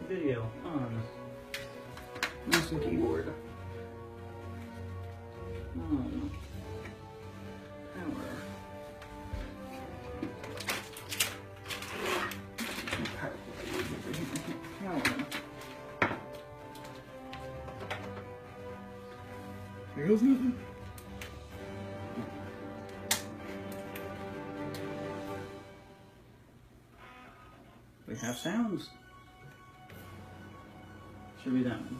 Video on. Mouse and keyboard. On. Power. Power. There goes nothing. We have sounds. Should be that one.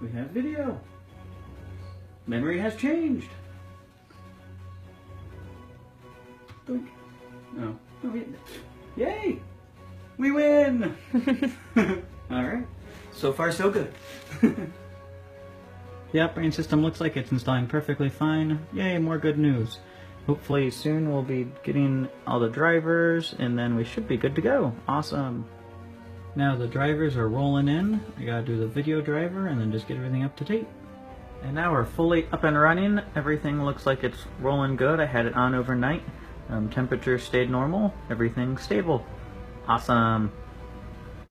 We have video. Memory has changed. Doink. No. Oh, yay! We win! Alright. So far, so good. The operating system looks like it's installing perfectly fine. Yay, more good news. Hopefully soon we'll be getting all the drivers and then we should be good to go. Awesome. Now the drivers are rolling in. I gotta do the video driver and then just get everything up to date. And now we're fully up and running. Everything looks like it's rolling good. I had it on overnight. Temperature stayed normal. Everything's stable. Awesome.